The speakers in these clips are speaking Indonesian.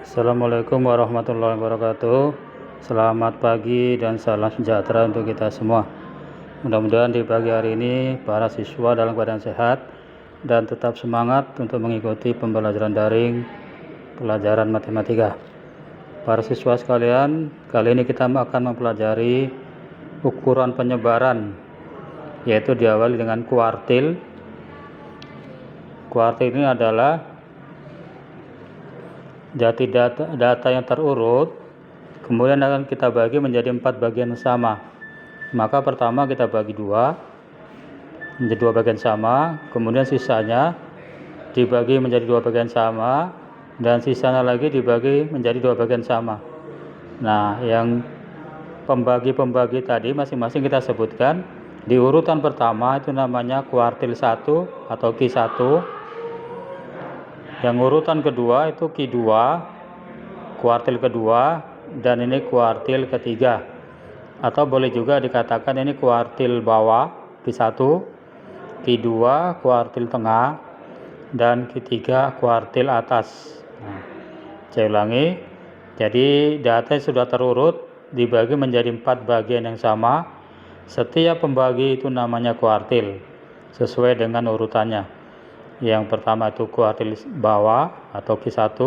Assalamualaikum warahmatullahi wabarakatuh. Selamat pagi dan salam sejahtera untuk kita semua. Mudah-mudahan di pagi hari ini para siswa dalam keadaan sehat dan tetap semangat untuk mengikuti pembelajaran daring pelajaran matematika. Para siswa sekalian, kali ini kita akan mempelajari ukuran penyebaran, yaitu diawali dengan kuartil. Kuartil ini adalah data yang terurut, kemudian akan kita bagi menjadi 4 bagian yang sama. Maka pertama kita bagi menjadi 2 bagian sama, kemudian sisanya dibagi menjadi 2 bagian sama, dan sisanya lagi dibagi menjadi 2 bagian sama. Nah, yang pembagi-pembagi tadi masing-masing kita sebutkan. Di urutan pertama itu namanya kuartil 1 atau Q1. Yang urutan kedua itu Q2, kuartil kedua, dan ini kuartil ketiga. Atau boleh juga dikatakan ini kuartil bawah, Q1, Q2 kuartil tengah, dan Q3 kuartil atas. Saya ulangi, jadi data sudah terurut dibagi menjadi 4 bagian yang sama. Setiap pembagi itu namanya kuartil sesuai dengan urutannya. Yang pertama itu kuartil bawah atau Q1,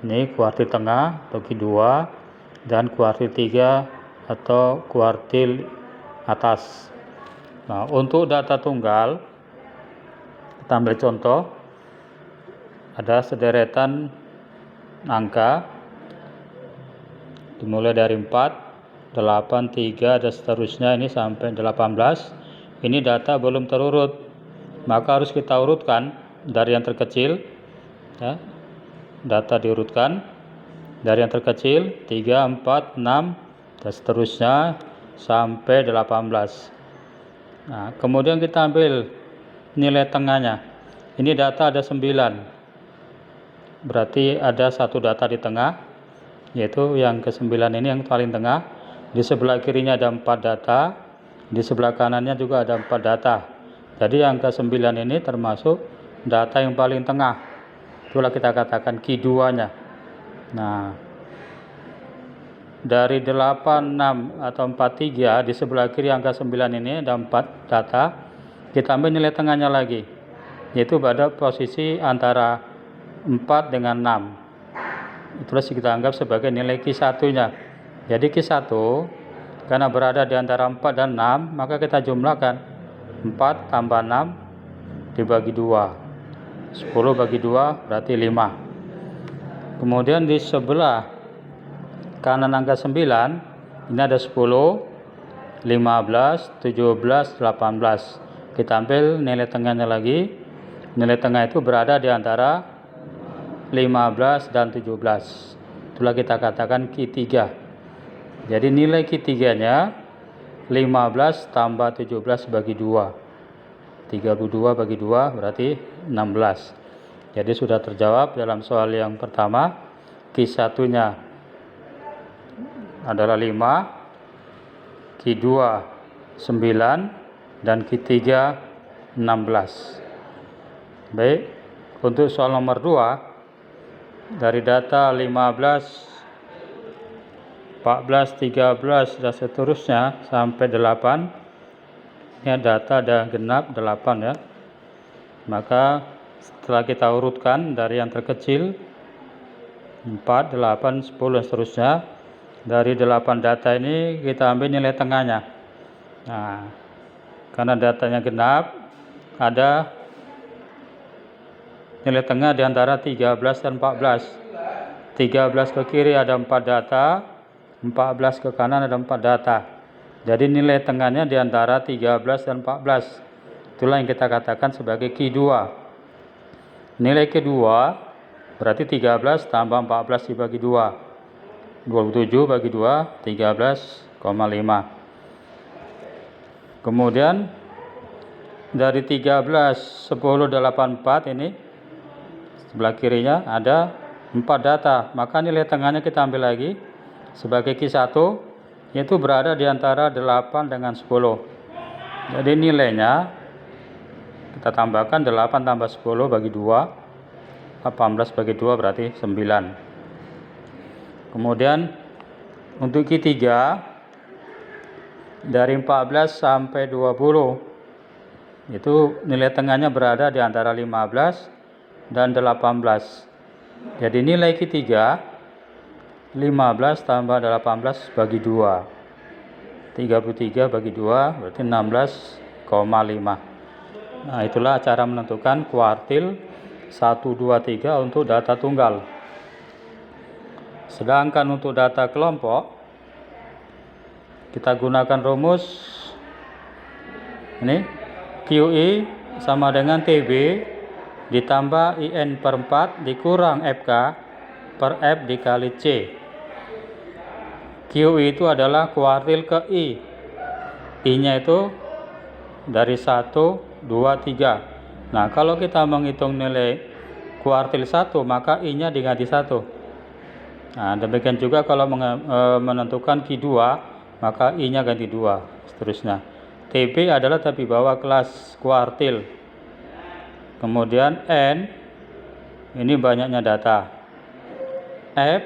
ini kuartil tengah atau Q2, dan kuartil 3 atau kuartil atas. Nah, untuk data tunggal kita ambil contoh, ada sederetan angka dimulai dari 4, 8, 3 dan seterusnya ini sampai 18. Ini data belum terurut, maka harus kita urutkan dari yang terkecil ya. Data diurutkan dari yang terkecil 3, 4, 6 dan seterusnya sampai 18. Nah, kemudian kita ambil nilai tengahnya. Ini data ada 9. Berarti ada satu data di tengah, yaitu yang ke-9 ini yang paling tengah. Di sebelah kirinya ada 4 data, di sebelah kanannya juga ada 4 data. Jadi yang ke-9 ini termasuk data yang paling tengah. Itulah kita katakan Q2-nya. Nah, dari 8, 6 atau 4, 3 di sebelah kiri angka 9 ini ada 4 data. Kita ambil nilai tengahnya lagi, yaitu pada posisi antara 4 dengan 6. Itulah kita anggap sebagai nilai Q1-nya. Jadi Q1 karena berada di antara 4 dan 6, maka kita jumlahkan 4 tambah 6 dibagi 2, 10 bagi 2 berarti 5. Kemudian di sebelah kanan angka 9 ini ada 10, 15, 17, 18. Kita ambil nilai tengahnya lagi. Nilai tengah itu berada di antara 15 dan 17. Itulah kita katakan Q3. Jadi nilai Q3-nya 15 tambah 17 bagi 2, 32 bagi 2 berarti 16. Jadi sudah terjawab dalam soal yang pertama. Q1-nya adalah 5, Q2 9, dan Q3 16. Baik, untuk soal nomor 2, dari data 15, 14, 13 dan seterusnya sampai 8. Ini data ada genap 8 ya. Maka setelah kita urutkan dari yang terkecil 4, 8, 10 dan seterusnya, dari 8 data ini kita ambil nilai tengahnya. Nah, karena datanya genap, ada nilai tengah di antara 13 dan 14. 13 ke kiri ada 4 data, 14 ke kanan ada 4 data. Jadi nilai tengahnya di antara 13 dan 14. Itulah yang kita katakan sebagai Q2. Nilai kedua berarti 13 tambah 14 dibagi 2. 27 bagi 2, 13,5. Kemudian dari 13, 10, 8, 4 ini sebelah kirinya ada 4 data. Maka nilai tengahnya kita ambil lagi sebagai Q1, yaitu berada di antara 8 dengan 10. Jadi nilainya kita tambahkan 8 tambah 10 bagi 2, 18 bagi 2 berarti 9. Kemudian untuk Q3 dari 14 sampai 20 itu nilai tengahnya berada di antara 15 dan 18. Jadi nilai Q3 15 tambah 18 bagi 2, 33 bagi 2 berarti 16,5. Nah, itulah cara menentukan kuartil 1, 2, 3 untuk data tunggal. Sedangkan untuk data kelompok, kita gunakan rumus ini, QI sama dengan TB ditambah IN per 4 dikurang FK per F dikali C. QI itu adalah kuartil ke I. I-nya itu dari 1, 2, 3. Nah, kalau kita menghitung nilai kuartil 1, maka I-nya diganti 1. Nah, demikian juga kalau menentukan Q2, maka I-nya ganti 2, seterusnya. TB adalah tapi bawah kelas kuartil. Kemudian N, ini banyaknya data. F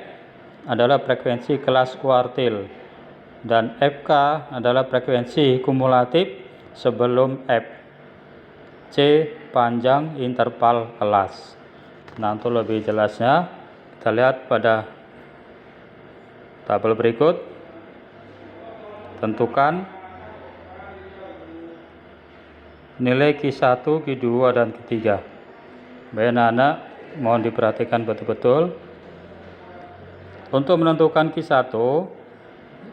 adalah frekuensi kelas kuartil. Dan FK adalah frekuensi kumulatif sebelum F. C, panjang interval kelas. Nah, untuk lebih jelasnya, kita lihat pada tabel berikut. Tentukan nilai Q1, Q2, dan Q3. Baik anak-anak, mohon diperhatikan betul-betul. Untuk menentukan Q1,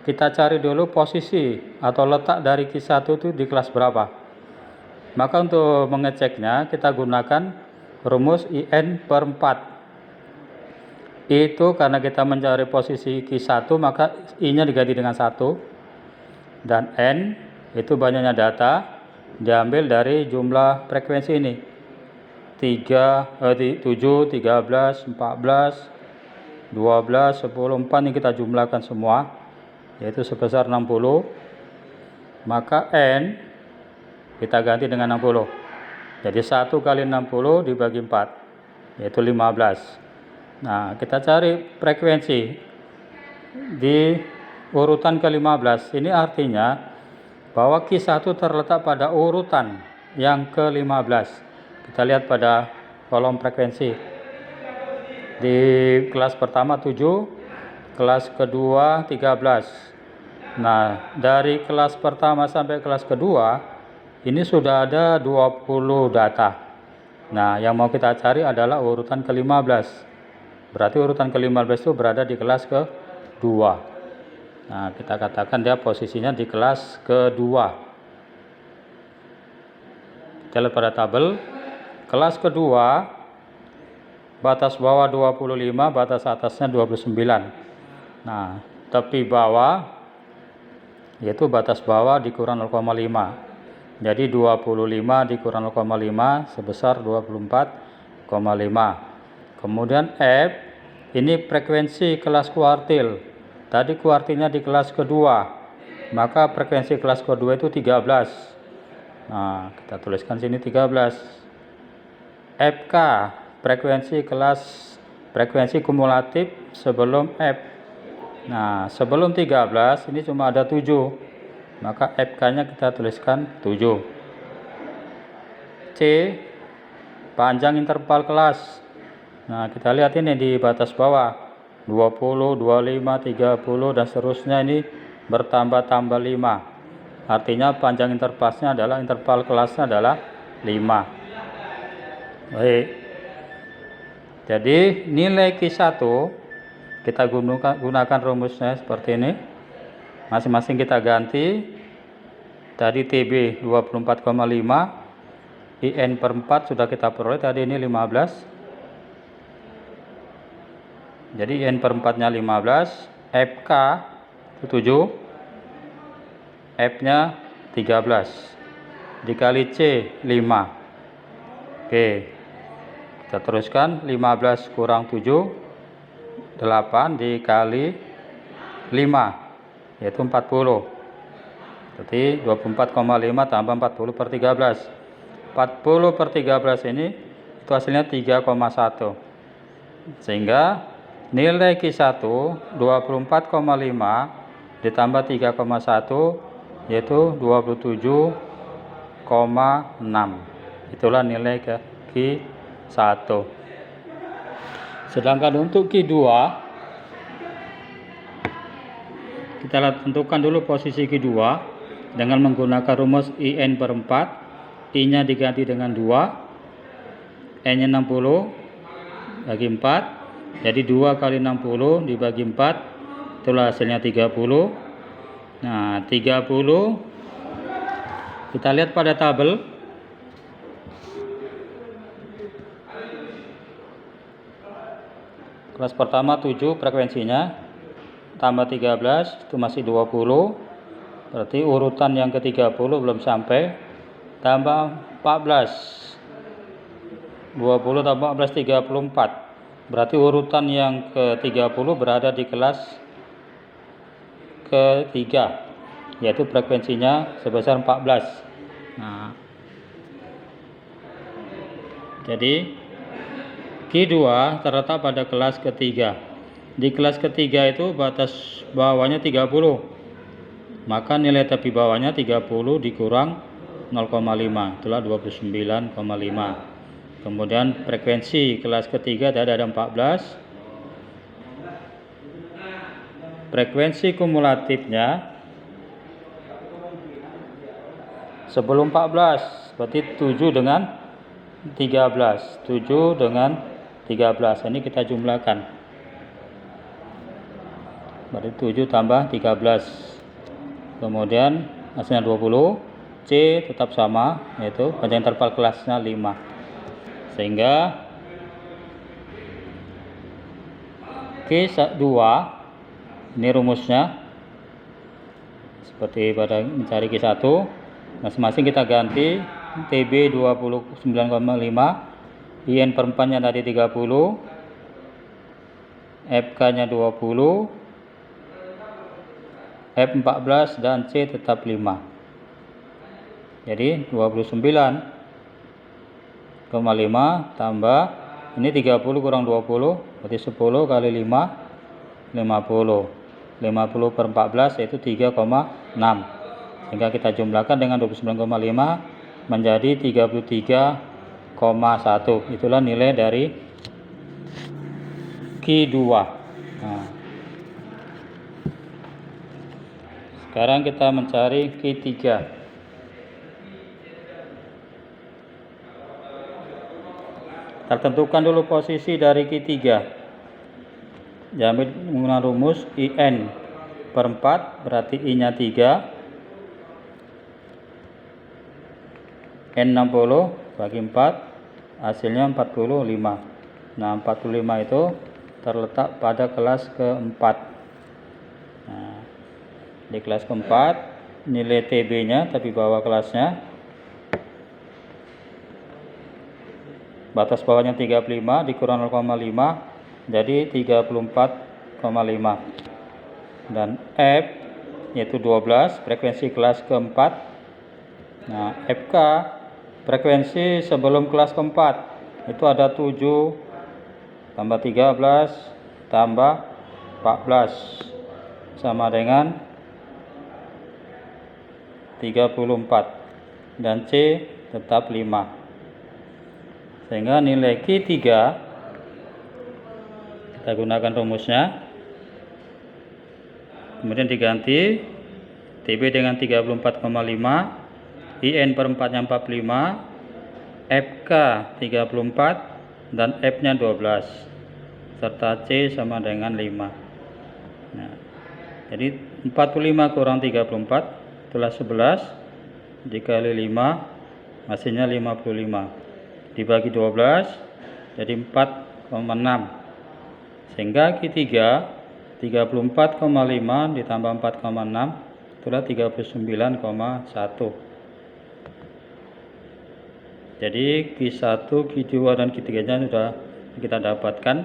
kita cari dulu posisi atau letak dari Q1 itu di kelas berapa. Maka untuk mengeceknya, kita gunakan rumus IN per 4. Itu karena kita mencari posisi Q1, maka I-nya diganti dengan 1. Dan N, itu banyaknya data, diambil dari jumlah frekuensi ini. 7, 13, 14, 12, 10, 4 ini kita jumlahkan semua, yaitu sebesar 60. Maka N kita ganti dengan 60. Jadi 1 kali 60 dibagi 4, yaitu 15. Nah, kita cari frekuensi di urutan ke-15. Ini artinya bahwa Q1 terletak pada urutan yang ke-15. Kita lihat pada kolom frekuensi. Di kelas pertama 7, kelas kedua 13. Nah, dari kelas pertama sampai kelas kedua, ini sudah ada 20 data. Nah, yang mau kita cari adalah urutan ke-15. Berarti urutan ke-15 itu berada di kelas ke-2. Nah, kita katakan dia posisinya di kelas kedua. Kita lihat pada tabel. Kelas kedua, batas bawah 25, batas atasnya 29. Nah, tepi bawah, yaitu batas bawah dikurang 0,5. Jadi 25 dikurang 0,5 sebesar 24,5. Kemudian F, ini frekuensi kelas kuartil. Tadi kuartilnya di kelas kedua, maka frekuensi kelas kedua itu 13. Nah, kita tuliskan sini 13. FK, frekuensi kumulatif sebelum F. Nah, sebelum 13 ini cuma ada 7, maka FK-nya kita tuliskan 7. C, panjang interval kelas. Nah, kita lihat ini di batas bawah 20, 25, 30 dan seterusnya, ini bertambah-tambah 5. Artinya panjang intervalnya adalah, interval kelasnya adalah 5. Baik. Jadi nilai Q1 kita gunakan rumusnya seperti ini. Masing-masing kita ganti. Tadi TB 24,5, IN per 4 sudah kita peroleh tadi, ini 15. Jadi N per 4-nya 15, FK itu 7, F-nya 13, dikali C 5. Oke, kita teruskan, 15 kurang 7, 8 dikali 5, yaitu 40. Berarti 24,5 tambah 40 per 13. 40 per 13 ini itu hasilnya 3,1. Sehingga Nilai Q1 24,5 ditambah 3,1 yaitu 27,6. Itulah nilai ke Q1. Sedangkan untuk Q2 kita tentukan dulu posisi Q2 dengan menggunakan rumus IN per 4. I-nya diganti dengan 2, N-nya 60 bagi 4. Jadi 2 kali 60 dibagi 4, itulah hasilnya 30. Nah, 30 kita lihat pada tabel. Kelas pertama 7 frekuensinya, tambah 13 itu masih 20. Berarti urutan yang ke-30 belum sampai. Tambah 14. 20 tambah 14 34. Berarti urutan yang ke-30 berada di kelas ketiga, yaitu frekuensinya sebesar 14. Nah, jadi Q2 terletak pada kelas ketiga. Di kelas ketiga itu batas bawahnya 30. Maka nilai tepi bawahnya 30 dikurang 0,5, itulah 29,5. Kemudian frekuensi kelas ketiga tadi ada 14. Frekuensi kumulatifnya sebelum 14, berarti 7 dengan 13. 7 dengan 13. Ini kita jumlahkan. Berarti 7 tambah 13. Kemudian hasilnya 20. C tetap sama, yaitu panjang interval kelasnya 5. Sehingga Q2 ini rumusnya seperti pada mencari Q1. Masing-masing kita ganti. TB 29,5, IN per 4 nya tadi 30, FK nya 20, F14 dan C tetap 5. Jadi 29,5 tambah ini 30 kurang 20, berarti 10 kali 5 50. 50 per 14 yaitu 3,6. Sehingga kita jumlahkan dengan 29,5 menjadi 33,1. Itulah nilai dari Q2. Nah, sekarang kita mencari Q3. Kita tentukan dulu posisi dari Q3. Diambil menggunakan rumus IN per 4, berarti I-nya 3. N60 bagi 4, hasilnya 45. Nah, 45 itu terletak pada kelas keempat. Nah, di kelas keempat, nilai TB-nya tapi bawah kelasnya, batas bawahnya 35 dikurang 0,5 jadi 34,5. Dan F yaitu 12, frekuensi kelas keempat. Nah, FK frekuensi sebelum kelas keempat itu ada 7 tambah 13 tambah 14 sama dengan 34, dan C tetap 5. Sehingga nilai Q3 kita gunakan rumusnya, kemudian diganti TB dengan 34,5, IN per 4 nya 45, FK 34 dan F nya 12, serta C sama dengan 5. Nah, jadi 45 kurang 34 itulah 11, dikali 5 hasilnya 55, dibagi 12 jadi 4,6. Sehingga Q3 34,5 ditambah 4,6 itulah 39,1. Jadi Q1, Q2 dan Q3 nya sudah kita dapatkan.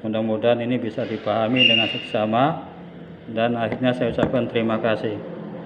Mudah-mudahan ini bisa dipahami dengan seksama, dan akhirnya saya ucapkan terima kasih.